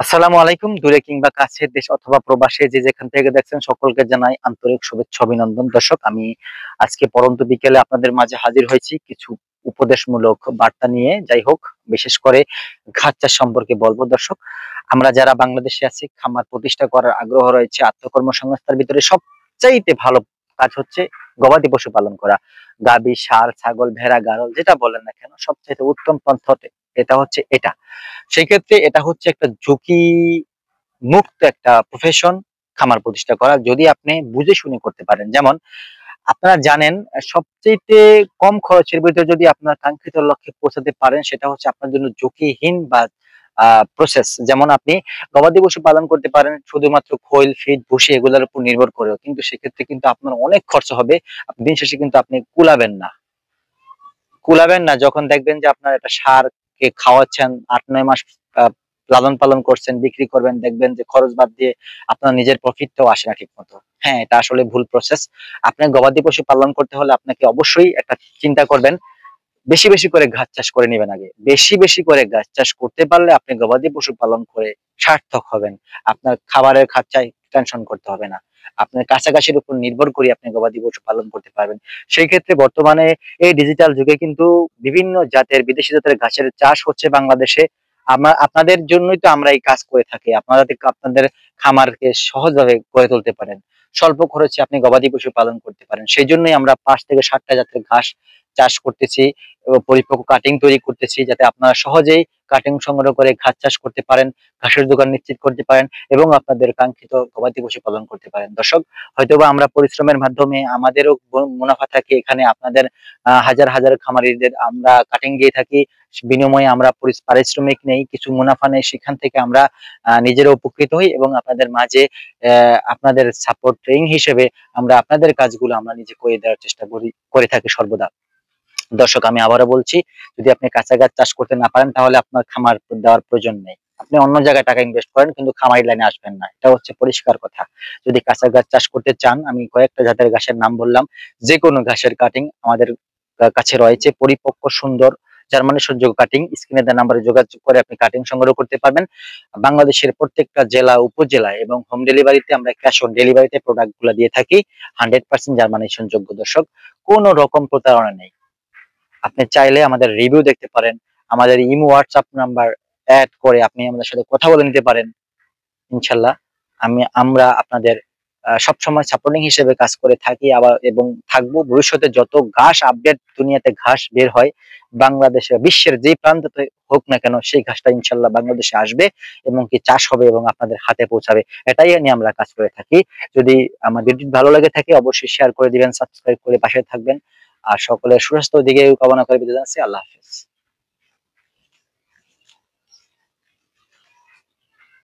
আসসালামু আলাইকুম। দূরে কিংবা কাছের দেশ অথবা প্রবাসে যে যেখান থেকে দেখছেন সকলকে জানাই আন্তরিক শুভেচ্ছা অভিনন্দন। দর্শক, আমি আজকে পড়ন্ত বিকেলে আপনাদের মাঝে হাজির হয়েছি কিছু উপদেশমূলক বার্তা নিয়ে। যাই হোক, বিশেষ করে ঘাস চাষ সম্পর্কে বলবো। দর্শক, আমরা যারা বাংলাদেশে আছি, খামার প্রতিষ্ঠা করার আগ্রহ রয়েছে, আত্মকর্মসংস্থার ভিতরে সবচাইতে ভালো কাজ হচ্ছে গবাদি পশু পালন করা। গাভী, ষাঁড়, ছাগল, ভেড়া, গাড়ল যেটা বলেন না কেন, সবচাইতে উত্তম পন্থা এটা হচ্ছে এটা। সেই ক্ষেত্রে এটা হচ্ছে একটা ঝুঁকি মুক্ত একটা প্রফেশন, খামার প্রতিষ্ঠা করা, যদি আপনি বুঝে শুনে করতে পারেন। যেমন আপনারা জানেন, সবচেয়ে কম খরচের ভিতরে যদি আপনার কাঙ্ক্ষিত লক্ষ্যে পৌঁছাতে পারেন, সেটা হচ্ছে আপনার জন্য ঝুঁকিহীন বা প্রসেস। যেমন আপনি গবাদি পশু পালন করতে পারেন শুধুমাত্র খৈল, ফিড, ভুসি এগুলোর উপর নির্ভর করেও, কিন্তু সেক্ষেত্রে কিন্তু আপনার অনেক খরচ হবে। দিন শেষে কিন্তু আপনি কুলাবেন না যখন দেখবেন যে আপনার একটা ষাঁড়কে খাওয়াচ্ছেন, ৮-৯ মাস আহ, লালন পালন করছেন, বিক্রি করবেন, দেখবেন যে খরচ বাদ দিয়ে আপনার নিজের প্রফিটটাও আসে না ঠিক মতো। হ্যাঁ, এটা আসলে ভুল প্রসেস। আপনি গবাদি পশু পালন করতে হলে আপনাকে অবশ্যই একটা চিন্তা করবেন, বেশি বেশি করে ঘাস চাষ করে নেবেন আগে। বেশি বেশি করে ঘাস চাষ করতে পারলে আপনি গবাদি পশু পালন করে সার্থক হবেন। আপনার খাবারের খরচায় টেনশন করতে হবে না। আপনার কাছাকাছির উপর নির্ভর করে আপনি গবাদি পশু পালন করতে পারবেন। সেই ক্ষেত্রে বর্তমানে এই ডিজিটাল যুগে কিন্তু বিভিন্ন জাতের, বিদেশি জাতের ঘাসের চাষ হচ্ছে বাংলাদেশে। আপনাদের জন্যই তো আমরা এই কাজ করে থাকি। আপনারা যাতে আপনাদের খামারকে সহজভাবে গড়ে তুলতে পারেন, স্বল্প খরচে আপনি গবাদি পশু পালন করতে পারেন, সেই জন্যই আমরা ৫ থেকে ৭টা জাতের ঘাস চাষ করতেছি এবং পরিপক্ক কাটিং তৈরি করতেছি, যাতে আপনারা সহজেই কাটিং সংগ্রহ করে ঘাস চাষ করতে পারেন, ঘাসের যোগান নিশ্চিত করতে পারেন এবং আপনাদের কাঙ্ক্ষিত গবাদি পশু পালন করতে পারেন। দর্শক, হয়তোবা আমরা পরিশ্রমের মাধ্যমে আমাদেরও মুনাফা থাকে এখানে, আপনাদের হাজার হাজার খামারিদের আমরা কাটিং দিয়ে থাকি, বিনিময়ে আমরা পারিশ্রমিক নেই, কিছু মুনাফা নেই, সেখান থেকে আমরা নিজেরা উপকৃত হই এবং আপনাদের মাঝে আপনাদের সাপোর্টিং হিসেবে আমরা আপনাদের কাজগুলো আমরা নিজে করে দেওয়ার চেষ্টা করে থাকি সর্বদা। দর্শক, আমি আবারও বলছি, যদি আপনি কাঁচা গাছ চাষ করতে না পারেন তাহলে আপনার খামার দেওয়ার প্রয়োজন নেই। আপনি অন্য জায়গায় টাকা ইনভেস্ট করেন, কিন্তু খামারি লাইনে আসবেন না, এটা হচ্ছে পরিষ্কার কথা। যদি কাঁচা গাছ চাষ করতে চান, আমি কয়েকটা জাতের ঘাসের নাম বললাম, যে কোনো ঘাসের কাটিং আমাদের কাছে রয়েছে, পরিপক্ক সুন্দর জার্মানি সহ্যোগ কাটিং। স্ক্রিনে দেওয়া নাম্বারে যোগাযোগ করে আপনি কাটিং সংগ্রহ করতে পারবেন। বাংলাদেশের প্রত্যেকটা জেলা, উপজেলায় এবং হোম ডেলিভারিতে আমরা ক্যাশ অন ডেলিভারিতে প্রোডাক্ট গুলো দিয়ে থাকি। 100% জার্মানি যোগ্য। দর্শক, কোনো রকম প্রতারণা নেই। আপনি চাইলে আমাদের রিভিউ দেখতে পারেন, আমাদের ইমো হোয়াটসঅ্যাপ নাম্বার অ্যাড করে আপনি আমাদের সাথে কথা বলে নিতে পারেন। ইনশাল্লাহ আমরা আপনাদের সবসময় সাপোর্টিং হিসেবে কাজ করে থাকি, আবার এবং থাকবো ভবিষ্যতে। যত ঘাস আপডেট দুনিয়াতে ঘাস বের হয় বাংলাদেশে, বিশ্বের যে প্রান্ততে হোক না কেন, সেই ঘাসটা ইনশাল্লাহ বাংলাদেশে আসবে এবং কি চাষ হবে এবং আপনাদের হাতে পৌঁছাবে। এটাই নিয়ে আমরা কাজ করে থাকি। যদি আমার ভিডিও ভালো লাগে থাকে, অবশ্যই শেয়ার করে দিবেন, সাবস্ক্রাইব করে পাশে থাকবেন। আর সকলের সুস্বাস্থ্য দিকে কামনা করে বিদায় জানাচ্ছি। আল্লাহ হাফেজ।